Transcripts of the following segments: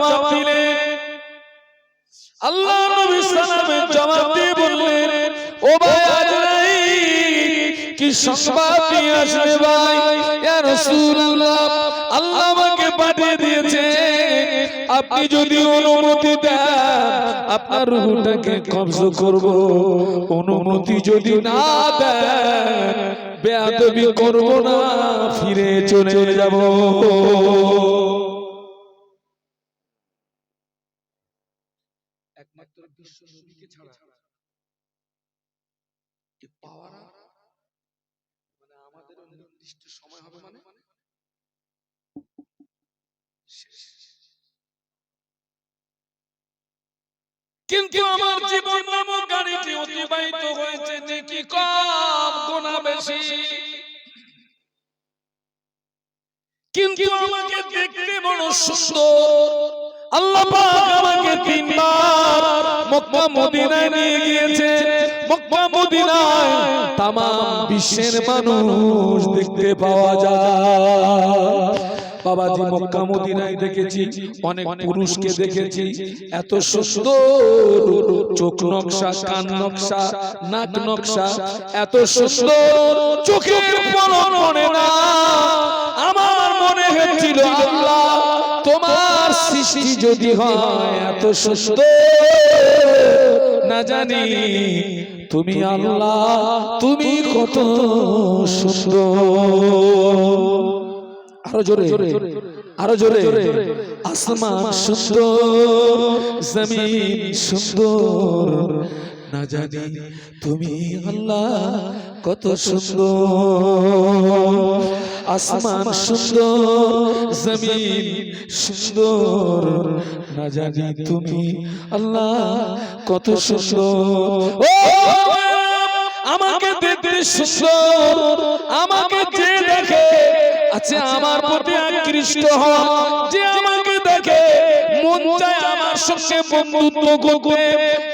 জবাব দিলেন। আল্লাহ নবী সালামের জবাব দিয়ে বললেন, ও ভাই আজরাইল, কি সংবাদ নিয়ে আসলে ভাই? ইয়া রাসূলুল্লাহ, আল্লাহ আমাকে পাঠিয়ে দিয়েছে, আপনি যদি অনুমতি দেন আপনার রূহটাকে কবজ করব, অনুমতি যদি না দেন বেয়াদবি করব না, ফিরে চলে যাব। একমাত্র বিশ্ব নবীকে ছাড়া এ পাওয়ার মানে আমাদের নির্দিষ্ট সময় হবে মানে কিন্তু আমার জীবন নামক গাড়িটি অতিবাহিত হয়েছে নেকি কম গুনাহ বেশি, কিন্তু আমাকে দেখতে বড় সুন্দর। আল্লাহ পাক আমাকে 3 বার মক্কা মদিনায় নিয়ে গিয়েছে। মক্কা মদিনায় তাম বিশ্বের মানুষ দেখতে পাওয়া যায়। বাবাজি মক্কা মদিনায় দেখেছি অনেক পুরুষকে দেখেছি, এত সুন্দর চোখ নকশা, কান নকশা, নাক নকশা, এত সুন্দর চোখের পলক পড়ে না। আমার মনে হচ্ছিল আল্লাহ তোমার সৃষ্টি যদি হয় এত সুন্দর, না জানি তুমি আল্লাহ তুমি কত সুন্দর। আরো জোরে, আরো জোরে। আসমান সুন্দর, জমিন সুন্দর, না জানি তুমি আল্লাহ কত সুন্দর। আসমান সুন্দর, জমিন সুন্দর, না জানি তুমি আল্লাহ কত সুন্দর। ও আমাকে দেখতে সুন্দর, আমাকে যে দেখে আচ্ছা আমার প্রতি আকৃষ্ট হয়, যে আমাকে দেখে মন চায় আমার সঙ্গে বন্ধুত্ব করতে,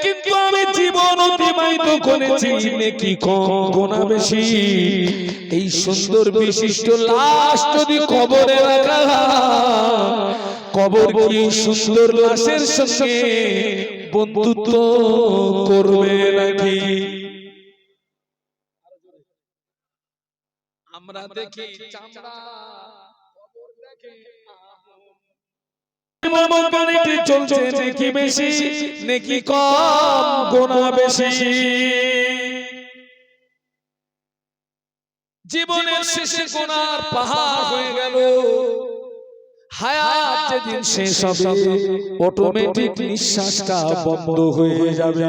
কিন্তু আমি জীবন অতিবাহিত করেছি নেকি কম গুনাহ বেশি। এই সুন্দর বিশিষ্ট লাশ যদি কবরে রাখা, কবর কি সুন্দর লাশের সঙ্গে বন্ধুত্ব করবে নাকি? আমরা দেখি চামড়া, কবর দেখি মমকারিটি চলছে নেকি বেশি নেকি কম গুনাহ বেশি। জীবনের শেষে গুনার পাহাড় হয়ে গেল, হায়াত যেদিন শেষ হবে অটোমেটিক নিঃশ্বাসটা বন্ধ হয়ে যাবে।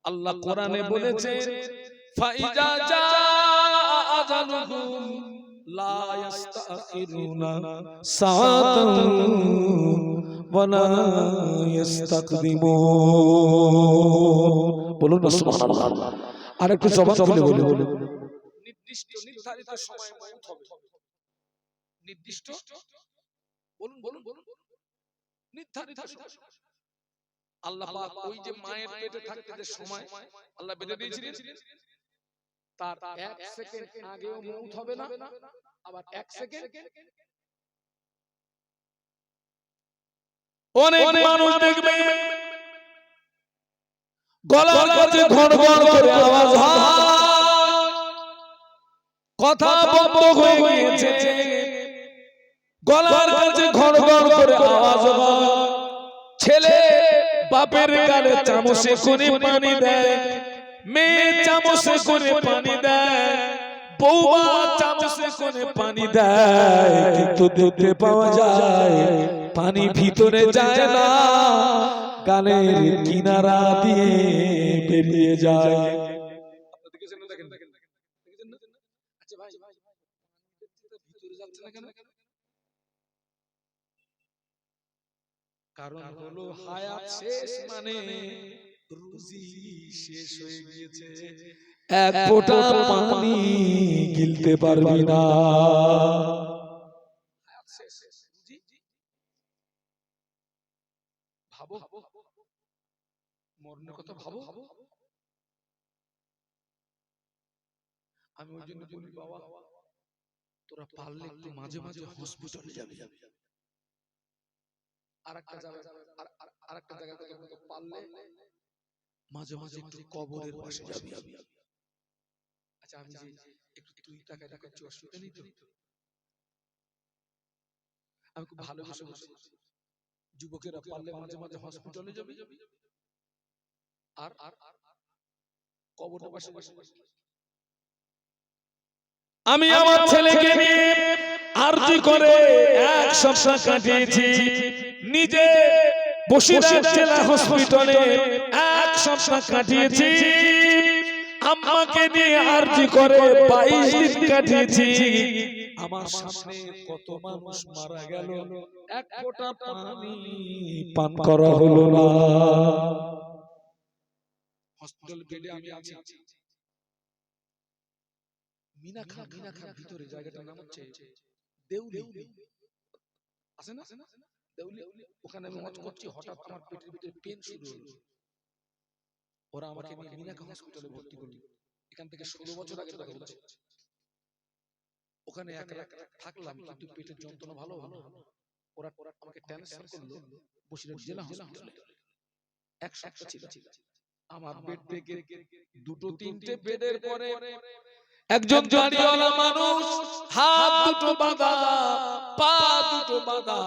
আল্লাহ কোরআনে বলেছে ফাইজা জা আজালুহুম লা ইস্তাখিরুনা সাআতান ওয়া লা ইস্তাকদিমুন। বলুন সুবহানাল্লাহ। আরেকটু জবান খুলে বলুন। নির্দিষ্ট নির্ধারিত সময় মওত হবে। নির্দিষ্ট বলুন বলুন বলুন নির্ধারিত সময়। আল্লাহ পাক ওই যে মায়ের পেটে থাকতে যে সময় আল্লাহ বেঁধে দিয়েছিলেন, তার 1 সেকেন্ড আগেও মওত হবে না, আবার 1 সেকেন্ড। অনেক মানুষ দেখবে গলার কাছে ঘড় ঘড় করে আওয়াজ হয়, কথা বন্ধ হয়ে গিয়েছে, গলার কাছে ঘড় ঘড় করে আওয়াজ হয়। ছেলে বাপের গালে চামচে করে পানি দেয়, মেয়ে চামচে করে পানি দেয়, বউমা চামচে করে পানি দেয়, কিন্তু দেখতে পাওয়া যায় পানি ভিতরে যায় না, গালের কিনারা দিয়ে বেরিয়ে যায়। আচ্ছা ভাই ভিতরে যাচ্ছে না কেন? কারণ হলো হায়াত শেষ মানে রুজি শেষ হয়ে গিয়েছে, এক ফোঁটা পানি গিলতে পারবি না। হায়াত শেষ, রুজি ভাবো, মরণের কথা ভাবো। আমি ওই জন্য বলি বাবা তোরা পারলে একটু মাঝে মাঝে হসপিটালে যাবি। আরেকটা জায়গা আরেকটা জায়গা থেকে পারলে মাঝে মাঝে একটু কবরের পাশে যাবি। আচ্ছা আমি যে একটু তুই টাকাটা করছি অসুবিধা নেই তো? আমি খুব ভালোবেসে বলছি যুবকেরা পারলে মাঝে মাঝে হসপিটালে যাবি আর কবরের পাশে। আমি আমার ছেলেকে নিয়ে আরজি করে এক সপ্তাহ কাটিয়েছি, নিজে বসিরহাট জেলা হসপিটালে এক সপ্তাহ কাটিয়েছি, আম্মাকে নিয়ে আরজি করে 22 দিন কাটিয়েছি। আমার সামনে কত মানুষ মারা গেল, এক ফোঁটা পানি পান করা হলো না। হসপিটাল বেডে আমি আছি। মিনা খান ভিতরে জায়গাটার নাম হচ্ছে দেউলি, আছে না দেউলি? ওখানে আমি ওয়াচ করছি, হঠাৎ আমার পেটের ভিতরে পেন শুরু হলো। ওরা আমাকে নিয়ে মিনা খান হসপিটালে ভর্তি করলো। এখান থেকে 16 বছর আগে কথা বলছি। ওখানে এক রাত থাকলাম, কিন্তু পেটের যন্ত্রণা ভালো হলো। ওরা আমাকে ট্রান্সফার করলো বসিরহাট জেলা হসপিটালে। এক সপ্তাহ ছিল। আমার বেড থেকে দুটো তিনটে বেডের পরে একজন দাড়িওয়ালা মানুষ, হাত দুটো বাঁধা, পা দুটো বাঁধা,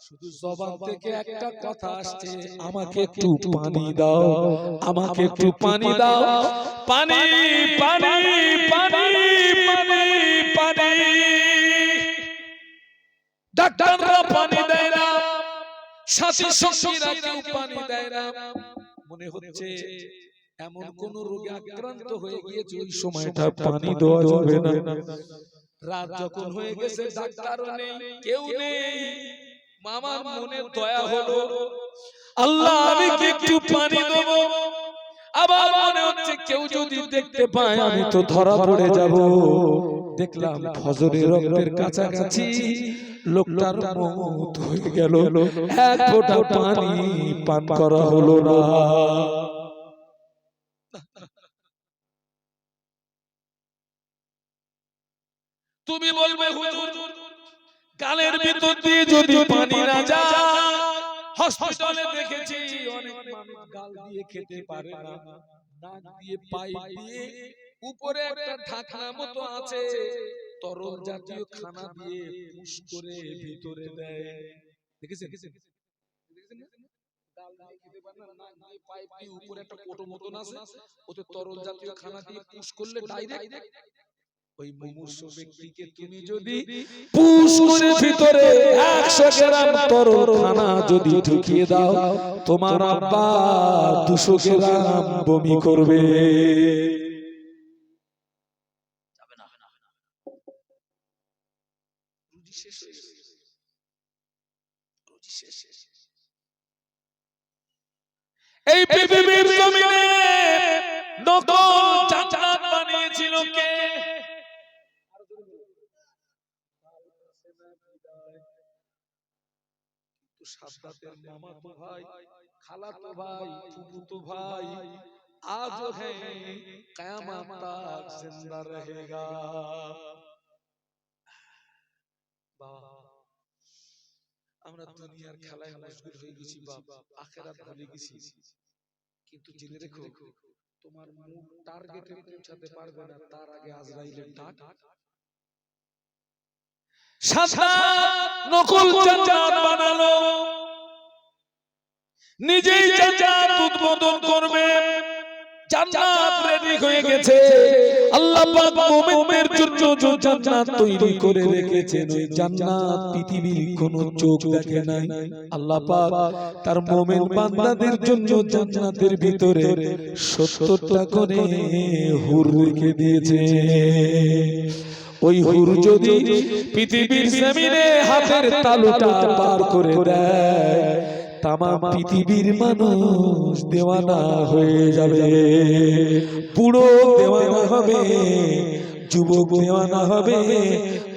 শুধু জবান থেকে একটা কথা আসছে, আমাকে একটু পানি দাও, আমাকে একটু পানি দাও, পানি পানি পানি পানি পানি। ডাক্তাররা পানি দেয় না, সাথী সঙ্গীরা কেউ পানি দেয় না। মনে হচ্ছে এমন কোন রোগে আক্রান্ত হয়ে গিয়েছে ওই সময়টা পানি দেওয়া যাবে না। রাত যখন হয়ে গেছে, ডাক্তারও নেই, কেউ নেই, মামার মনে দয়া হলো, আল্লাহ আমি কি একটু পানি দেব? আবার মনে হচ্ছে কেউ যদি দেখতে পায় আমি তো ধরা পড়ে যাব। দেখলাম ফজরের রক্তের কাছাকাছি লোকটার মওত হয়ে গেল, এক ফোঁটা পানি পান করা হলো না। তুমি বলবে হুজুর গালের ভিতর দিয়ে যদি পানি না যায়, হসপিটালে দেখেছি অনেক মানুষ গাল দিয়ে খেতে পারে না, নাক দিয়ে পাইপ দিয়ে উপরে একটা ঢাকনা মতো আছে, তরল জাতীয় খানা দিয়ে পুশ করে ভিতরে দেয়। দেখেছেন? গাল দিয়ে খেতে পারে না, নাক দিয়ে পাইপ দিয়ে উপরে একটা কোটো মতন আছে, ওতে তরল জাতীয় খানা দিয়ে পুশ করলে ডাইরেক্ট ওই মুমূর্ষু ব্যক্তিকে তুমি যদি পুশ করে ভিতরে 100 গ্রাম তরল খানা যদি ঢুকিয়ে দাও, তোমার আব্বা 200 গ্রাম বমি করবে। যাবে না, রুজি শেষ হয়ে গেছে, রুজি শেষ। এই পৃথিবীর জমিনে নকল জান্নাত বানিয়েছিল কে? সাদ্দাতের মামাতো ভাই, খালাতো ভাই, ফুফুতো ভাই আজ হ্যাঁ কিয়ামত তক জিন্দা रहेगा। আমরা দুনিয়ার খেলায় মশগুল হয়ে গেছি বাপ, আখিরাত ভুলে গেছি। কিন্তু জেনে রেখো তোমার মুখ টার্গেটে পৌঁছাতে পারবে না, তার আগে আজরাইলের ডাক। সাদ্দাত নকল জান্নাত বানালো, নিজেই জান্নাত উদ্বোধন করবে, জান্নাত রেডি হয়ে গেছে। আল্লাহ পাক মুমিনদের জন্য যে জান্নাত তৈরি করে রেখেছেন, ওই জান্নাত পৃথিবীর কোনো চোখ দেখে নাই। আল্লাহ পাক তার মুমিন বান্দাদের জন্য জান্নাতের ভিতরে 70টা করে হুর রেখে দিয়েছে। ওই হুর যদি পৃথিবীর জমিনে হাতের তালুটা পার করে দেয়, তামাম পৃথিবীর মানুষ দেওয়ানা হয়ে যাবে। বুড়ো দেওয়ানা হবে, যুবক দেওয়ানা হবে,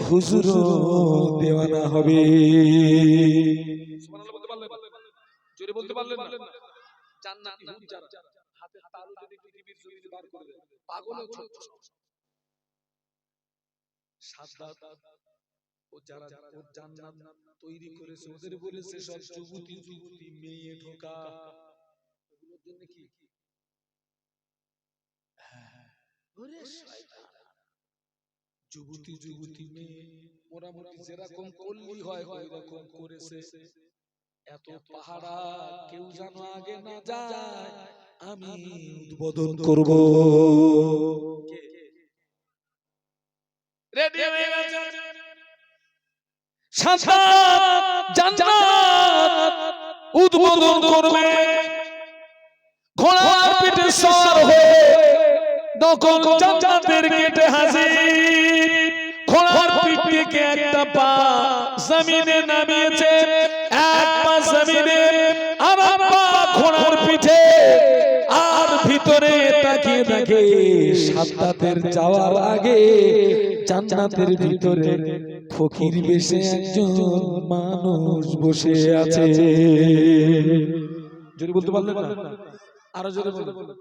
হুজুর দেওয়ানা হবে। সুবহানাল্লাহ বলতে পারলেন? জোরে বলতে পারলেন না? জান্নাতি হুর যারা হাতের তালু যদি পৃথিবীর জমিনে বার করে দেয়, পাগল হচ্ছে। সাদ্দাত ও যারা ওর জান্নাত তৈরি করেছে ওদের বলেছে সব যুবতী যুবতী মেয়ে ঢোকা, ওগুলোর জন্য কি ওরে শয়তান, যুবতী যুবতী মেয়ে মোটামুটি যেরকম করলি হয় ওইরকম করেছে। এত পাহারা কেউ যেন আগে না যায়, আমি উদ্বোধন করব। রেডি হয়ে গেছে, জান্নাত উদ্বোধন করবে। ঘোড়ার পিঠে সওয়ার হয়ে তখন জান্নাতের গেটে হাজির। ঘোড়ার পিঠ থেকে একটা পা জমিনে নামিয়েছে, এক পা জমিনে আর এক পা ঘোড়ার পিঠে। আর ভিতরে তাকিয়ে দেখে সাদ্দাতের যাওয়ার আগে জান্নাতের ভিতরে ফকির বেশে একজন মানুষ বসে আছে। জোরে বলতে পারলেন না? আরো জোরে বলতে বলতে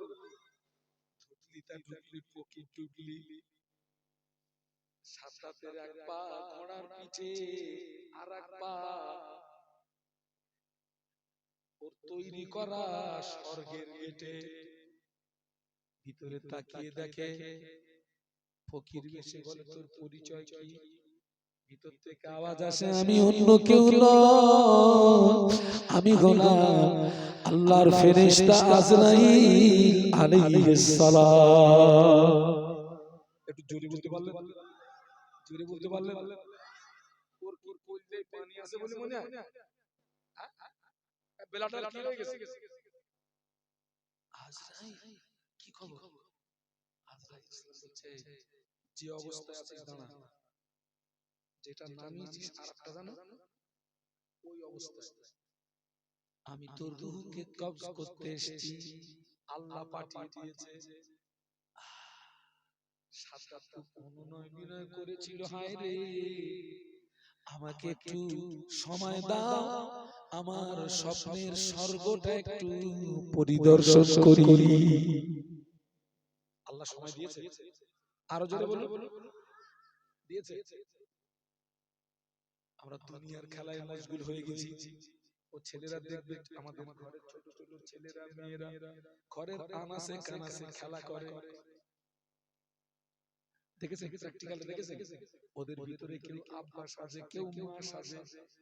সাদ্দাতের এক পা ঘোড়ার পিঠে আর এক পা ওর তৈরি করা স্বর্গের গেটে। ভিতরে তাকিয়ে দেখে ফকির বেশে বলে তোর পরিচয় কি? ভিতর থেকে আওয়াজ আসে আমি অন্য কেউ নয়, আমি গোলাম আল্লাহর ফেরেশতা আজরাইল আলাইহিস সালাম। একটু জোরে বলতে পারলেন? জোরে বলতে পারলেন? ওর কি কইতে পানি আছে বলে মনে হয়? বেলাটা কি হয়ে গেছে? আজরাইল কি খবর? আজরাইল বলছে যে অবস্থায় আছিস দাঁড়া, যেটা নামিয়েছিস আরেকটা জানো ওই অবস্থায় আমি তোর রূহকে কবজ করতে এসেছি, আল্লাহ পাঠিয়ে দিয়েছে। সাদ্দাত খুব অনুনয় বিনয় করেছিল, হায় রে আমাকে একটু সময় দাও, আমার স্বপ্নের স্বর্গটা একটু পরিদর্শন করি। আল্লাহ সময় দিয়েছে? আরো জোরে বলুন। দিয়েছে? আমরা দুনিয়ার খেলায় মশগুল হয়ে গেছি। ও ছেলেরা দেখবে আমাদের ঘরের ছোট ছোট ছেলেরা মেয়েরা ঘরের আনাসে কানাসে খেলা করে, দেখেছেন? প্র্যাকটিক্যাল দেখেছেন? ওদের ভিতরে কেউ আব্বা সাজে, কেউ মা সাজে,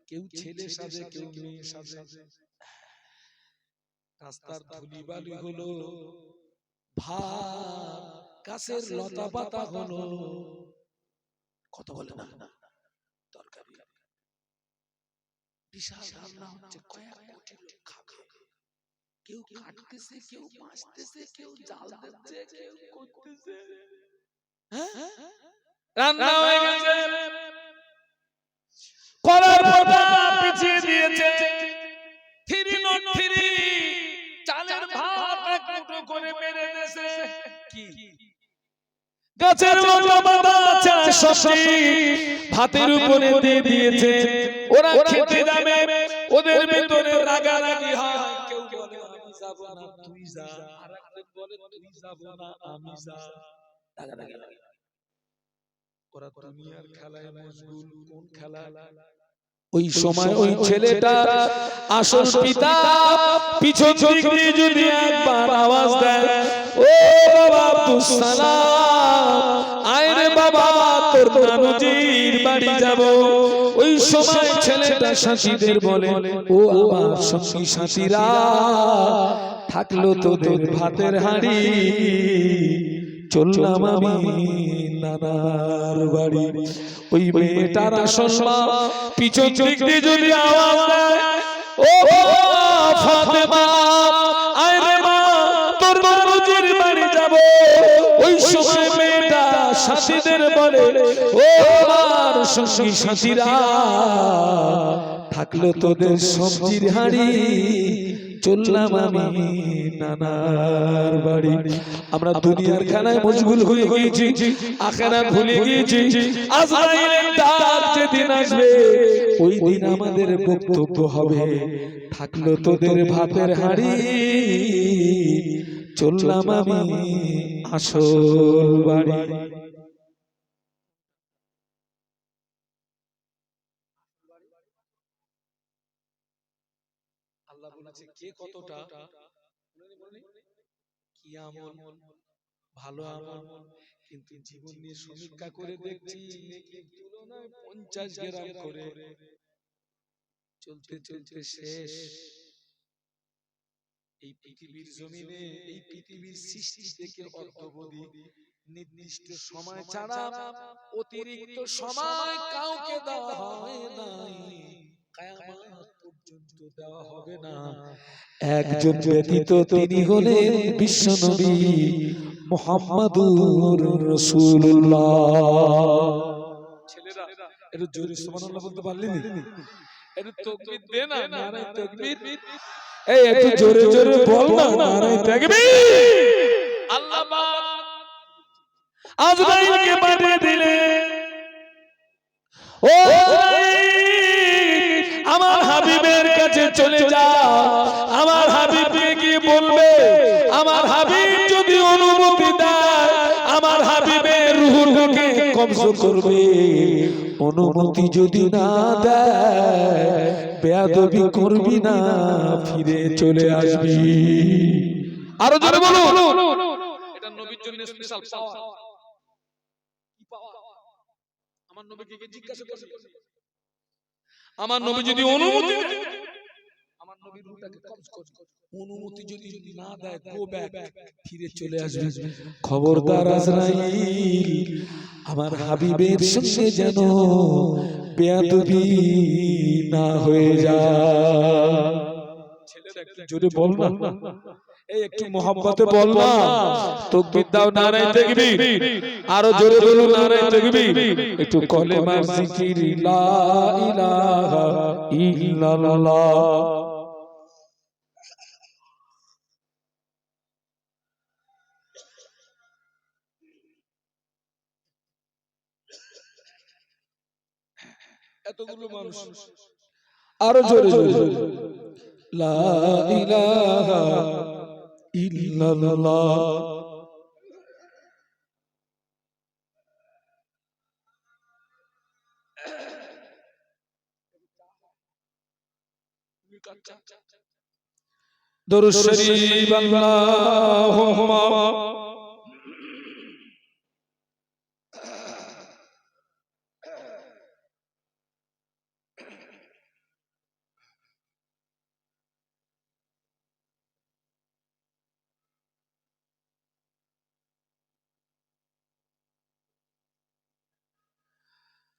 কেউ ছেলে সাজে, কেউ মেয়ে সাজে। রাস্তার ধুলি বালি হলো, ভাত গাছের লতা পাতা হলো, কত বলে না তরকারি বিশাল রান্না হচ্ছে, কয়েক কোটি লোক খাবে। কেউ কাটতেছে, কেউ মাছতেছে, কেউ জাল দিচ্ছে, কেউ করতেছে। রান্না হয়ে গেছে, কলার পাতা পিছিয়ে দিয়েছে, থ্রি নট থ্রি চালের ভাত এক মুঠো করে মেরে দিয়েছে। কি গাছের লতা পাতা চাষ সবজি ভাতের উপরে দিয়ে দিয়েছে। ওরা খেতে যাবে, ওদের ভিতরে রাগারাগি হয়। কেউ বলে আমি যাব না তুই যা, আরেকজন বলে তুই যাব না আমি যা, রাগারাগি লাগে। ওরা দুনিয়ার খেলায় মশগুল। কোন খেলা? ওই সময় ওই ছেলেটা আসল পিতা পিছন দিক দিয়ে যদি একবার আওয়াজ দেয়, ও বাবা আব্দুস সালাম, আয় রে বাবা তোর নানুজির বাড়ি যাব। ওই সময় ছেলেটা সাথীদের বলে, ও আমার সঙ্গী সাথীরা, থাকলো তোদের ভাতের হাঁড়ি, চললাম আমি নানার বাড়ি। ওই মেয়েটার আসল মা পিছন দিক দিয়ে যদি আওয়াজ দেয়, ও ফাতেমা আয় রে মা তোর নানুজির বাড়ি যাব। ওই সময় মেয়েটা সাথীদের বলে, ও আমার সঙ্গী সাথীরা, থাকলো তোদের সবজির হাঁড়ি, চললাম আমি নানার বাড়ি। আমরা দুনিয়ার খেলায় মশগুল হয়ে গিয়েছি, আখিরাত ভুলে গিয়েছি। আজরাইলের ডাক যেদিন আসবে ওই দিন আমাদের বক্তব্য হবে, থাকলো তোদের ভাতের হাঁড়ি, চললাম আমি আসল বাড়ি। আল্লাহ বলেছে কে কতটা কি আমল ভালো আমল, কিন্তু জীবন নিয়ে সমীক্ষা করে দেখছি নেকির তুলনায় 50 গ্রাম করে চলতে চলতে শেষ। এই পৃথিবীর জমিনে এই পৃথিবীর সৃষ্টি থেকে অদ্যাবধি নির্দিষ্ট সময় ছাড়া অতিরিক্ত সময় কাউকে দেওয়া হয় নাই, কিয়ামত পর্যন্ত দেওয়া হবে না। একজন ব্যতীত, তিনি হলেন বিশ্বনবী মুহাম্মাদুর রাসূলুল্লাহ। ছেলেরা একটু জোরে সুবহানাল্লাহ বলতে পারলেন? একটু তাকবীর দে না, নারে তাকবীর। এই একটু জোরে জোরে বল না, নারে তাকবীর। আল্লাহ পাক আজরাইলকে পাঠিয়ে দিলেন, ও আজরাইল আমার হাবিবের কাছে চলে যাও। আমার হাবিবকে গিয়ে বলবে, আমার হাবিব যদি অনুমতি দেয় আমার হাবিবের রূহটাকে কবজ করবে, অনুমতি যদি না দেয় বেয়াদবি করবি না, ফিরে চলে আসবি। আরো জোরে বলো। এটা নবীর জন্য স্পেশাল পাওয়া। কি পাওয়া? আমার নবীকে জিজ্ঞাসা করবে, আমার নবী যদি অনুমতি দেয় আমার নবীর রূহটাকে কবজ করবে, অনুমতি যদি না দেয় গো ব্যাক, ফিরে চলে আসবে। খবরদার আজরাইল আমার হাবিবের সঙ্গে যেন বেয়াদবি না হয়ে যায়। ছেলেরা একটু জোরে বল না, এই একটু মোহাব্বতে বল না। তাকবীর দাও, নারে তাকবীর। আরো জোরে বলো, নারে তাকবীর। একটু কলেমার জিকির, লা ইলাহা ইল্লাল্লাহ। এতগুলো মানুষ, আরো জোরে জোরে, লা ইলাহা ইল্লাল্লাহ। দরুদ শরীফ আল্লাহুম্মা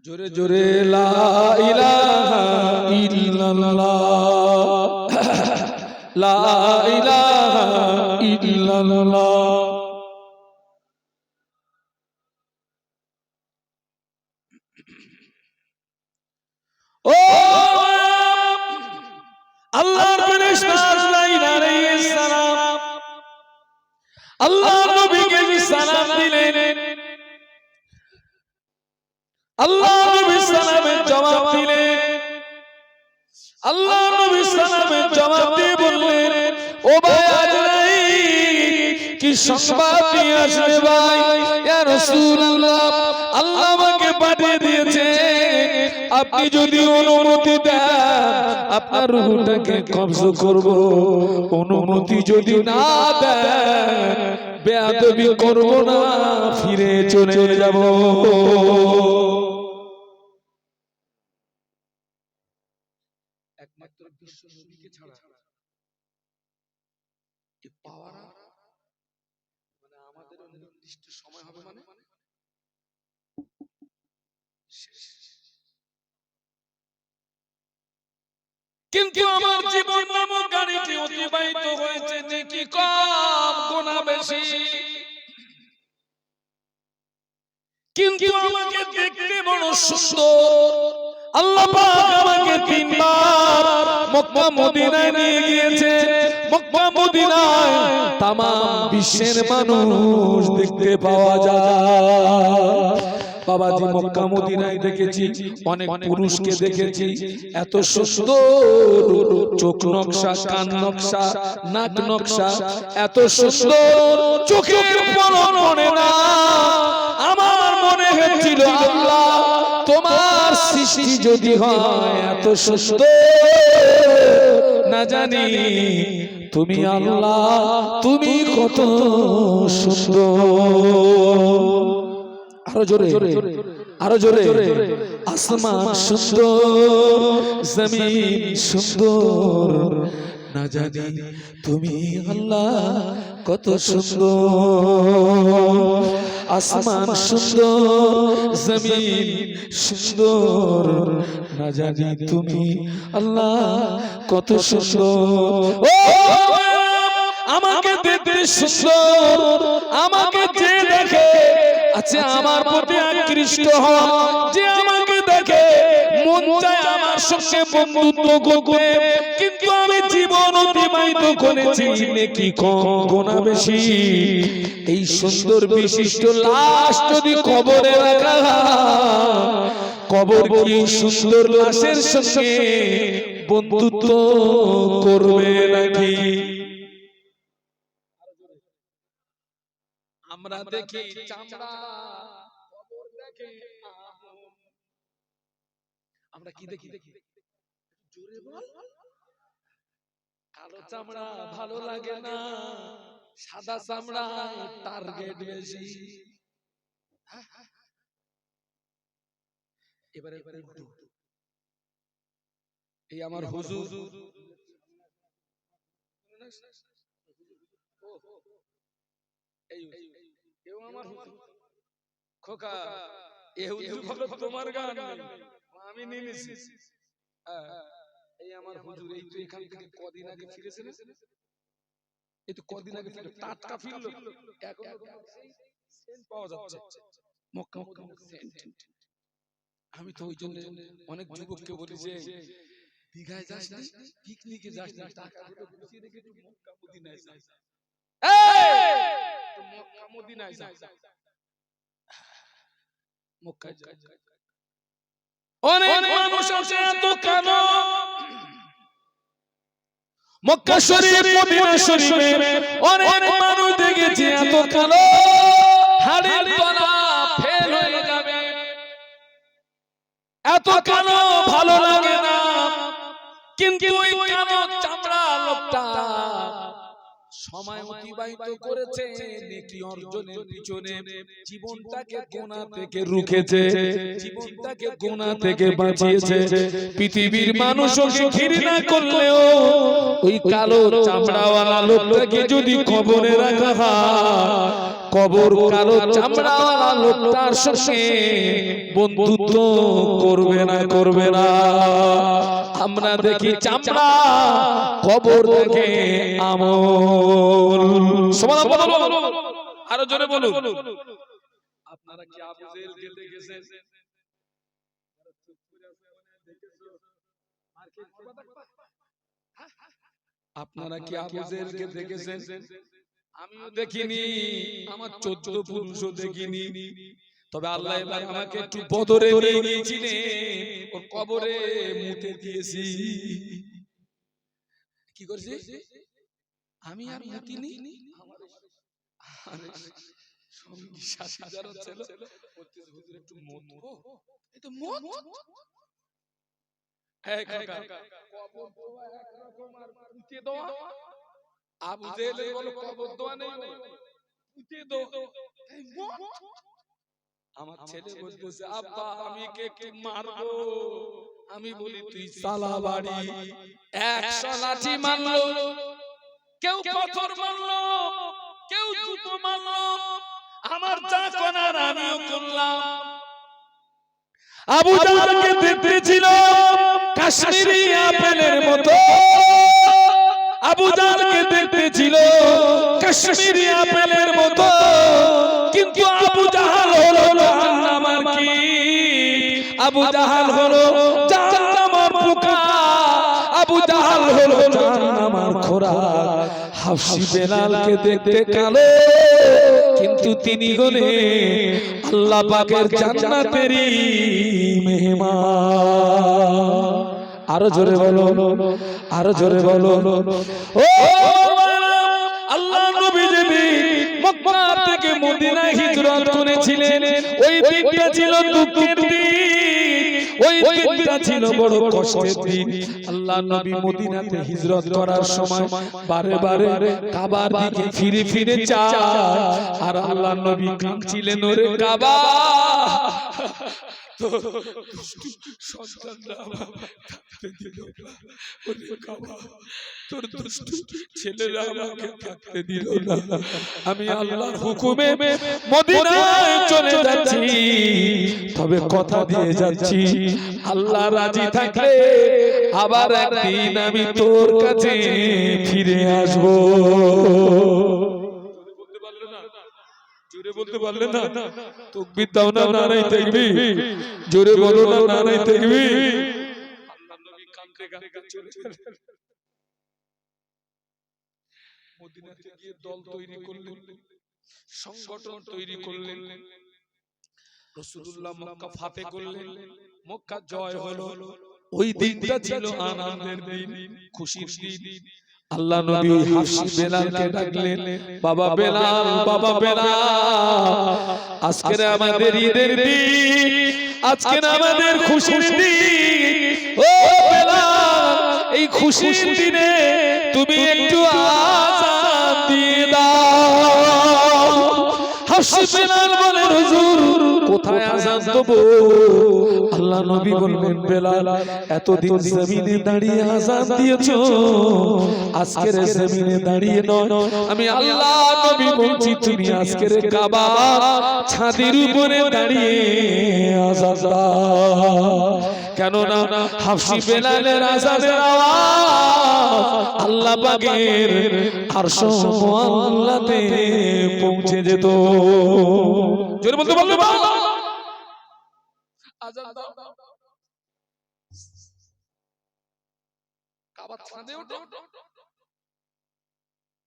জোরে জোরে, লা ইলাহা ইল্লাল্লাহ, লা ইলাহা ইল্লাল্লাহ। ও আল্লাহর ফেরেশতা আজরাইল আলাইহিস সালাম আল্লাহর নবীকে সালাম দিলেন। আল্লাহ নবী সালামের জবাব দিলেন। আল্লাহ নবী সালামের জবাব দিয়ে বললেন, ও ভাই আজরাইল কি সংবাদ নিয়ে আসলে ভাই? ইয়া রাসূলুল্লাহ, আল্লাহ আমাকে পাঠিয়ে দিয়েছে, আপনি যদি অনুমতি দেন আপনার রূহটাকে কবজ করব, অনুমতি যদি না দেন বেয়াদবি করব না, ফিরে চলে যাব। একমাত্র বিশ্ব নবীকে ছাড়া এ পাওয়ার মানে আমাদের নির্দিষ্ট সময় হবে, মানে কিন্তু আমার জীবন নামক গাড়িটি অতিবাহিত হয়েছে নেকি কম গুনাহ বেশি, কিন্তু আমাকে দেখতে বড় সুন্দর। আল্লাহ পাক আমাকে 3 বার মক্কা মদিনায় নিয়ে গিয়েছে। মক্কা মদিনায় তাম বিশ্বের মানুষ দেখতে পাওয়া যায়। বাবাজি মক্কা মদিনায় দেখেছি অনেক পুরুষকে দেখেছি, এত সুন্দর চোখ নকশা, কান নকশা, নাক নকশা, এত সুন্দর চোখের পলক পড়ে না। আমার মনে হচ্ছিল আল্লাহ তোমার সৃষ্টি যদি হয় এত সুন্দর, না জানি তুমি আল্লাহ তুমি কত সুন্দর। আরো জোরে আরো জোরে। আসমান সুন্দর জমিন সুন্দর না জানি তুমি আল্লাহ কত সুন্দর। আসমান সুন্দর জমিন সুন্দর না জানি তুমি আল্লাহ কত সুন্দর। ও আমাকে দেখতে সুন্দর, আমাকে যে দেখে আচ্ছা আমার প্রতি আকৃষ্ট হয়, যে আমাকে দেখে মন চায় আমার সঙ্গে বন্ধুত্ব করতে, কিন্তু আমি জীবন অতিবাহিত করেছি নেকি কম গুনাহ বেশি। এই সুন্দর বিশিষ্ট লাশ যদি কবরে রাখা হয়, কবর কি সুন্দর লাশের সঙ্গে বন্ধুত্ব করবে নাকি? আমরা দেখি চামড়া, কবর দেখে আমরা কি দেখি? জোরে বল। কালো চামড়া ভালো লাগে না, সাদা চামড়া টার্গেট বেশি। এবারে এই আমার হুজুর খোকা, এই হুজুর বলো তোমার গান আমি নিয়েছি। এই আমার হুজুর এই তো এখান থেকে কদিন আগে ফিরেছে, এই তো কদিন আগে ফিরলো, টাটকা ফিরলো, এখন সেন্ট পাওয়া যাচ্ছে মক্কা মক্কা সেন্ট। আমি তো ওই জন্য অনেক যুবককে বলি যে দীঘায় যাস না, পিকনিকে যাস না, টাকাগুলো গুছিয়ে রেখে তুই মক্কা মদিনায় যাস। মক্কা মদিনায় যাস, মক্কায় যাস। অনেক মানুষ আছে এত কালো, মক্কা শরীফ মদিনা শরীফে অনেক মানুষ দেখেছি এত কালো, হাড়ের তলা ফেল হয়ে যাবে, এত কালো ভালো লাগে না। কিন্তু ওই কালো চামড়া লোকটা সময় অতিবাহিত করেছে নেকি অর্জনের পিছনে, জীবনটাকে গুনাহ থেকে রুখেছে, জীবনটাকে গুনাহ থেকে বাঁচিয়েছে। পৃথিবীর মানুষ ওকে ঘৃণা করলেও ওই কালো চামড়াওয়ালা লোকটাকে যদি কবরে রাখা হয়, কবর কালো চামড়াওয়ালা লোকটার সঙ্গে বন্ধুত্ব করবে না, করবে না। আমরা দেখি চামড়া, কবর দেখে আমল। সুবহানাল্লাহ, আরো জোরে বলুন। আপনারা কি আবু জেহেলকে দেখেছেন? আপনারা কি আবু জেহেলকে দেখেছেন? আমিও দেখিনি, আমার 14 পুরুষও দেখিনি। তবে আল্লাহ এবার আমাকে একটু বদরে নিয়ে গিয়েছিলেন, ওর কবরে মুতে দিয়েছি। কি করেছি আমি? আর মুতিনি, আমার সঙ্গী সাথী যারা ছিল বলতে হুজুর একটু মুতবো, এই তো মুত। এই কাকা কবর দোয়া একরকম আর মুতে দোয়া। আবু জেহেল বলে কবর দোয়া নেই, মুতে দাও, এই মুত। আমার ছেলে বলতেছে আব্বা আমি কে একটু মারবো। আমি বলি তুই চালা বাড়ি। 100 লাঠি মারলো, কেউ পাথর মারলো, কেউ জুতো মারলো, আমার যা করার আমিও করলাম। আবু জাহলকে দেখতে ছিল কাশ্মীরি আপেলের মতো, আবু জাহলকে দেখতে ছিল কাশ্মীরি আপেলের মতো, কিন্তু আবু জাহল হলো জাহান্নামের কীট, আবু জাহল হলো জাহান্নামের পোকা, আবু জাহল হলো জাহান্নামের খোরাক। হাফসি বেলালকে দেখতে কালো, কিন্তু তিনি হলেন আল্লাহ পাকের জান্নাতেরই মেহমান। আরো জোরে বলো, আরো জোরে বলো। ও আল্লাহ নবী যেদিন মক্কা থেকে মদিনায় হিজরত করেছিলেন, ওই দিনটা ছিল দুঃখের দিন। ওই দিনটা ছিল বড় কষ্টের দিন। আল্লাহ নবী মদিনাতে হিজরত করার সময় বারে বারে কাবার দিকে ফিরে ফিরে যায় আর আল্লাহ নবী কাঁদছিলেন, ওরে কাবা তো সন্তানরা থাকতে দিল না, ওরে কাবা তোর দুষ্টু ছেলেরা আমাকে থাকতে দিল না, আমি আল্লাহর হুকুমে মদিনায় চলে যাচ্ছি, তবে কথা দিয়ে যাচ্ছি আল্লাহ রাজি থাকলে আবার একদিন আমি তোর কাছে ফিরে আসবো। জোরে বলতে পারলে না? তাকবীর দাও না, নারায়ে তাকবীর, জোরে বলো না, নারায়ে তাকবীর। আল্লাহ নবী কাঁদতে কাঁদতে চলে গেলেন। মদিনাতে গিয়ে দল তৈরি করলেন, সংগঠন তৈরি করলেন, রাসূলুল্লাহ মক্কা ফাতে করলেন, মক্কা জয় হলো। ওই দিনটা ছিল আনন্দের দিন, খুশির দিন। আল্লাহ নবী হাফসি বেলালকে ডাকলেন, বাবা বেলাল, বাবা বেলাল, আজকে আমাদের ঈদের দিন, আজকে আমাদের খুশির দিন, ও বেলাল, এই খুশির দিনে তুমি একটু আযান দিয়ে দাও। হাফসি বেলাল বলেন, হুজুর কোথায় আযান দেব? আল্লাহ নবী বললেন, বেলাল এতদিন জমিনে দাঁড়িয়ে আযান দিয়েছো, আজকের জমিনে দাঁড়িয়ে নয়, আমি আল্লাহ নবী বলছি তুমি আজকের কাবা ছাদের উপরে দাঁড়িয়ে আযান দাও। কেন না হাফসি বেলালের আযানের আওয়াজ আল্লাহ পাকের আরশ মুআল্লাতে পৌঁছে যেত। জোরে বলতে বললে আযান দাও, কাবা ছাদে ওঠো,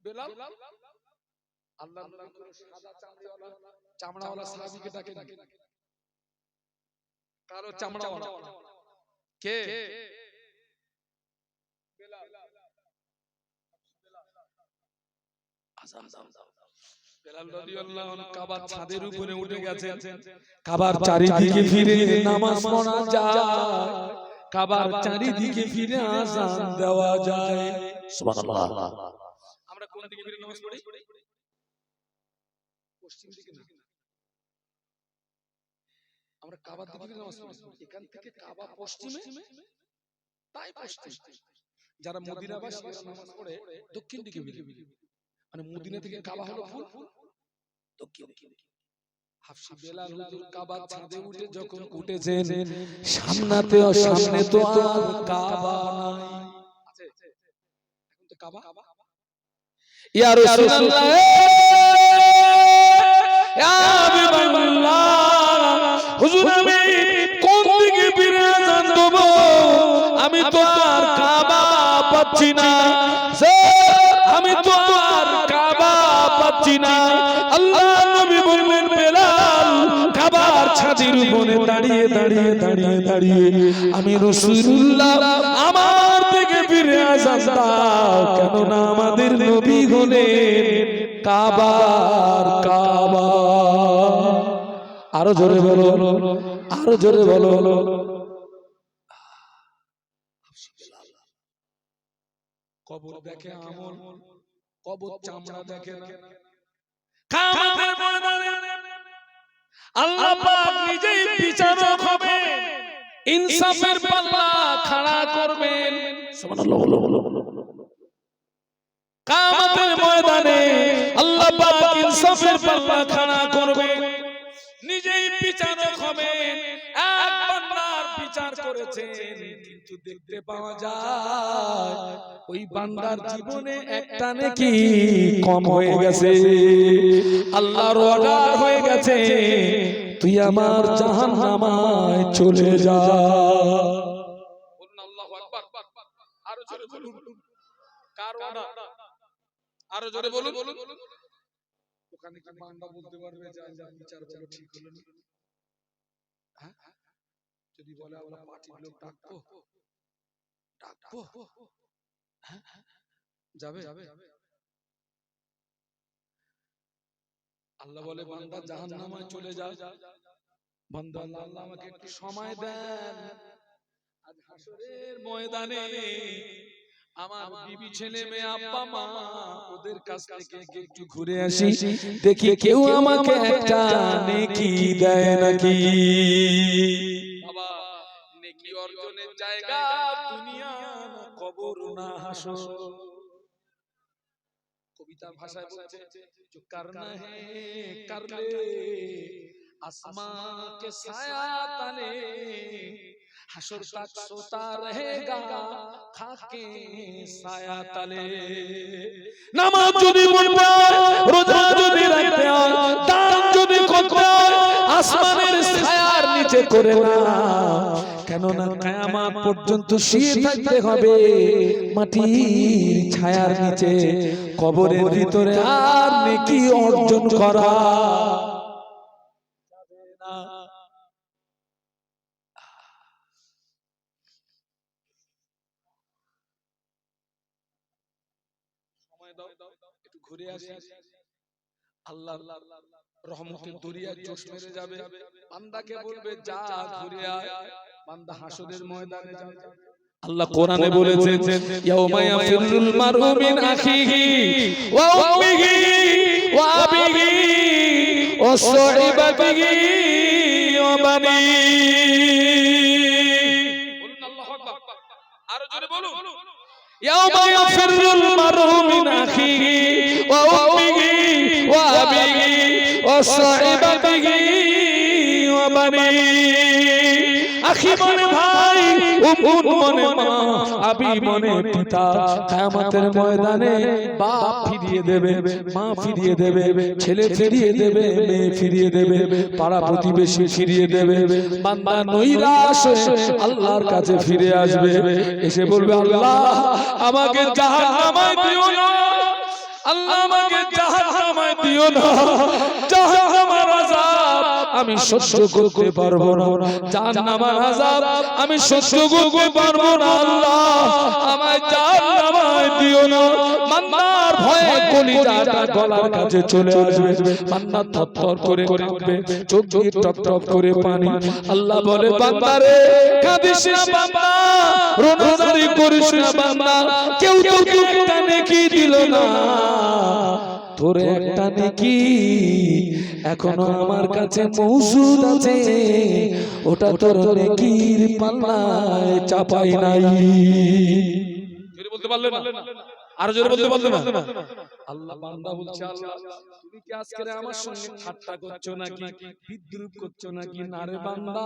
বেলাল আল্লাহ নবী কোন সাদা চামড়াওয়ালা সাহাবীকে ডাকে, কালো চামড়াওয়ালা কে? বেলাল। আযান দাও। বেলাল রাদিয়াল্লাহু আনহু কাবার ছাদের উপরে উঠে গেছেন, কাবার চারিদিকে ফিরে নামাজ পড়া যায়, কাবার চারিদিকে ফিরে আযান দেওয়া যায়। সুবহানাল্লাহ। আমরা কোন দিকে ফিরে নামাজ পড়ি? পশ্চিম দিকে না, আমরা কাবার দিকে ফিরে নামাজ পড়ি। এখান থেকে কাবা পশ্চিমে, তাই পশ্চিম। যারা মদিনাবাসী নামাজ পড়ে দক্ষিণ দিকে ফিরে, মানে মদিনা থেকে কাবা হলো দক্ষিণ দিকে। হাফসি বেলাল হুজুর কাবার ছাদে উঠে যখন উঠেছেন, সামনে তো আর কাবা নাই, আছে এখন তো কাবা। ইয়া রাসূলুল্লাহ, ইয়া হাবিবাল্লাহ, হুজুর আমি কোন দিকে ফিরে আযান দেব? আমি তো আর কাবা পাচ্ছি না, আমি তো আর কাবা পাচ্ছি না। আল্লাহ নবী বললেন, বেলাল কাবার ছাদের উপরে দাঁড়িয়ে দাঁড়িয়ে দাঁড়িয়ে দাঁড়িয়ে আমি রাসূলুল্লাহ আমার দিকে ফিরে আযান দাও, কেননা আমাদের নবী হলেন কাবার কাবা। আরো জোরে বলো, আরো জোরে বলো। কবর দেখে আমল, কবর চামড়া দেখে না। কিয়ামতের ময়দানে আল্লাহ পাক নিজেই বিচারক হবে, ইনসাফের পাল্লা খাড়া করবেন। সুবহানাল্লাহ। কিয়ামতের ময়দানে আল্লাহ পাক ইনসাফের পাল্লা খাড়া করবেন, নিজেই বিচারক হবেন। এক বান্দার বিচার করেছেন, কিন্তু দেখতে পাওয়া যায় ওই বান্দার জীবনে একটা নেকি কম হয়ে গেছে। আল্লাহর অর্ডার হয়ে গেছে, তুই আমার জাহান্নামায় চলে যা। বলুন আল্লাহু আকবার। আরো জোরে বলুন, কার অর্ডার? আরো জোরে বলুন। ওখানে কি বান্দা বলতে পারবে যে আল্লাহ বিচার বলো ঠিক হলো না? হ্যাঁ, যদি বলে আল্লাহ পার্টির লোক ডাকবো, হ্যাঁ যাবে? আল্লাহ বলে বান্দা জাহান্নামায় চলে যা, বান্দা আল্লাহ আমাকে একটু সময় দেন, আজ হাসরের ময়দানে আমার বিবি ছেলে মেয়ে আব্বা মা ওদের কাছ থেকে একটু ঘুরে আসি, দেখি কেউ আমাকে একটা নেকি দেয় নাকি। বাবা নেকি অর্জনের জায়গা দুনিয়া না কবর না হাসর। কবিতার ভাষায় বলছে जो करना है कर ले आसमां के साया तले, হাসর তক সোতা रहेगा খাকে সায়া তলে। নামাজ যদি পড়তে হয়, রোজা যদি রাখতে হয়, দান যদি করতে হয়, আসমানের ছায়ার নিচে করে না, কেননা কিয়ামত পর্যন্ত শুয়ে থাকতে হবে মাটির ছায়ার নিচে, কবরের ভিতরে আর নেকি অর্জন করা যাবে না। সময় দাও একটু ঘুরে আসি, আল্লাহ রহমতের দরিয়া জোশ মেরে যাবে, বান্দাকে বলবে যা ঘুরে আয়, বান্দা হাসরের ময়দানে যাবে। আল্লাহ কোরআনে বলেছেন ইয়াউমা ইয়াফিরুল মারউ মিন আখিহি ওয়া উম্মিহি ওয়া আবিহি ওয়া সাহিবাতিহি ওয়া বানি। বলুন আল্লাহু আকবার, আরো জোরে বলুন। ইয়াউমা ইয়াফিরুল মারউ মিন আখিহি ওয়া উম্মিহি ওয়া আবিহি ওয়া সাহিবাতিহি ওয়া বানি। আখি মনে ভাই, উম্মুন মনে মা, আবি মনে পিতা, কিয়ামতের ময়দানে বাপ ফিরিয়ে দেবে, মা ফিরিয়ে দেবে, ছেলে ফিরিয়ে দেবে, মেয়ে ফিরিয়ে দেবে, পাড়া প্রতিবেশী ফিরিয়ে দেবে। বান্দা নৈরাশ হয়ে আল্লাহর কাছে ফিরে আসবে, এসে বলবে আল্লাহ আমাকে জাহান্নামে দিও না, আল্লাহ আমাকে জাহান্নামে দিও না, জাহান্নামের আযাব আমি সহ্য করতে পারবো না, জাহান্নামের আযাব আমি সহ্য করতে পারবো না, আল্লাহ আমায় জাহান্নামে দিও না। বান্দার ভয়ে কলিজাটা গলার কাছে চলে আসবে, বান্দা থরথর করে কাঁপবে, চোখ দিয়ে টপ টপ করে পানি। আল্লাহ বলে বান্দারে কাঁদিস না বান্দা, রোনাজারি করিস না বান্দা, কেউ তোকে একটা নেকি দিল না, তোর একটা নেকি এখনো আমার কাছে মওজুদ আছে, ওটা তোর নেকির পাল্লায় চাপাই নাই। জোরে বলতে পারলেন না, আরো জোরে বলতে পারলেন না। আল্লাহ বান্দা বলছে আল্লাহ তুমি কি আজকে আমার সঙ্গে ঠাট্টা করছো নাকি, বিদ্রুপ করছো নাকি? না রে বান্দা,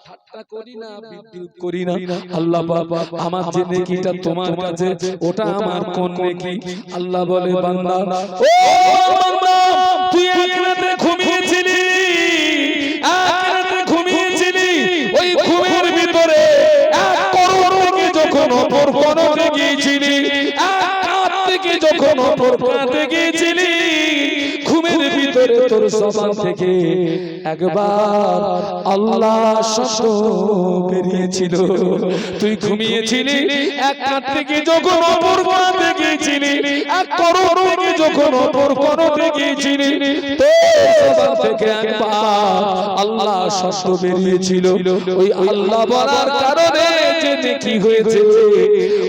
ঠাট্টা করি না, বিদ্রুপ করি না। আল্লাহ বাবা আমার যে নেকিটা তোমার কাছে ওটা আমার কোন নেকি? আল্লাহ বলে বান্দা ও বান্দা তুই এক রাতে ঘুমিয়েছিলি, এক রাতে ঘুমিয়েছিলি, ওই ঘুমের ভিতরে এক করোড় থেকে যখন অপর করোড়ে গিয়েছিলি, এক থেকে যখন অপর প্রান্তে গিয়েছিলি, ঘুমের ভিতরে তোর জবান থেকে একবার আল্লাহ শব্দ বেরিয়েছিল। তুই ঘুমিয়েছিলি, এক কাঁধ থেকে যখন অপর কাঁধে গিয়েছিলি, এক করোড় থেকে যখন অপর করোড়ে গিয়েছিলি, তোর জবান থেকে একবার আল্লাহ শব্দ বেরিয়েছিল। ওই আল্লাহ বলার কারণে যে নেকি হয়েছে,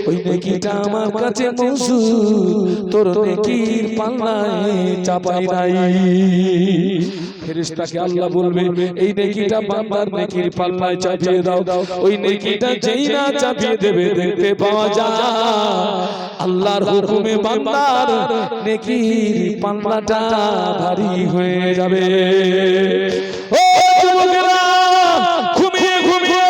ওই নেকিটা আমার কাছে মওজুদ, তোর নেকির পাল্লায় চাপাই নাই। ফেরেশতাকে আল্লাহ বলবে এই নেকিটা বান্দার নেকির পাল্লায় চাপিয়ে দাও। ওই নেকিটা যেই না চাপিয়ে দেবে দেখতে পাওয়া যায় আল্লাহর হুকুমে বান্দার নেকির পাল্লাটা ভারী হয়ে যাবে। ও যুবকেরা, ঘুমিয়ে ঘুমিয়ে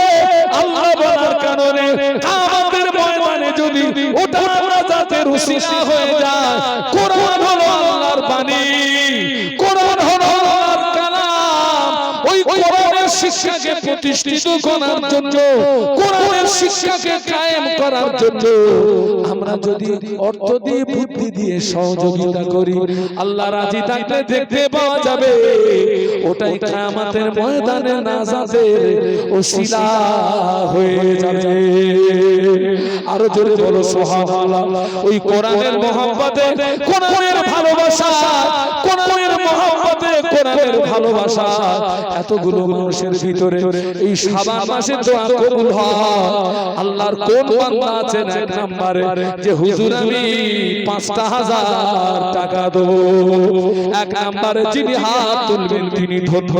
আল্লাহ বলার কারণে কিয়ামতের ময়দানে যদি ওটা নাজাতের উসিলা হয়ে যায়, কোরআন হলো আল্লাহর বাণী, কোরআন হলো আল্লাহর কালাম, ওই কোরআনের শিক্ষাকে প্রতিষ্ঠিত করার জন্য, কোরআনের শিক্ষাকে কায়েম করার জন্য আমরা যদি অর্থ দিয়ে বুদ্ধি দিয়ে সহযোগিতা করি, আল্লাহ রাজি থাকলে দেখতে পাওয়া যাবে ওটাই কিয়ামতের ময়দানে নাজাতের উসিলা হয়ে যাবে। আরো জোরে বলো সুবহানাল্লাহ। ওই কোরআনের মহব্বতে, কোরআনের ভালোবাসা, কোরআনের মহব্বতে কোরআনের ভালোবাসা এতগুলো মানুষের ভিতরে এই শাবান মাসে দোয়া কবুল হয়। আল্লাহর কোন বান্দা আছেন এক নম্বরে যে হুজুর আমি ৫,০০০ টাকা দেব, এক নম্বরে যিনি হাত তুলবেন তিনি ধন্য।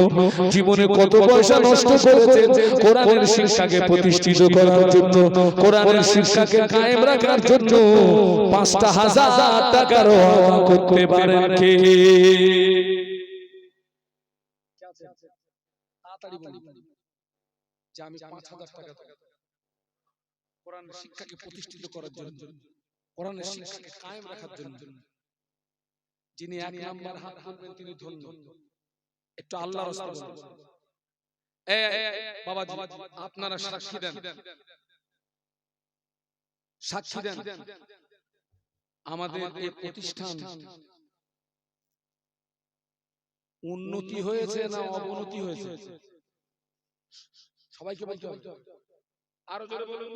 জীবনে কত পয়সা নষ্ট করেছেন কোরআনের শিক্ষাকে প্রতিষ্ঠিত করার জন্য, কোরআনের শিক্ষাকে কায়েম রাখার জন্য ৫,০০০ টাকার ওয়াদা করতে পারেন কে? তাড়াতাড়ি বলুন যে আমি ৫,০০০ টাকা দেব কোরআনের শিক্ষাকে প্রতিষ্ঠিত করার জন্য, কোরআনের শিক্ষাকে কায়েম রাখার জন্য। যিনি এক নাম্বার হাত তুলবেন তিনি ধন্য। একটু আল্লাহর রাস্তা বলুন। বাবাজি আপনারা সাক্ষী দেন, সাক্ষী দেন আমাদের এই প্রতিষ্ঠান উন্নতি হয়েছে না অবনতি হয়েছে? সবাইকে বলতে হবে, আরো জোরে বলুন।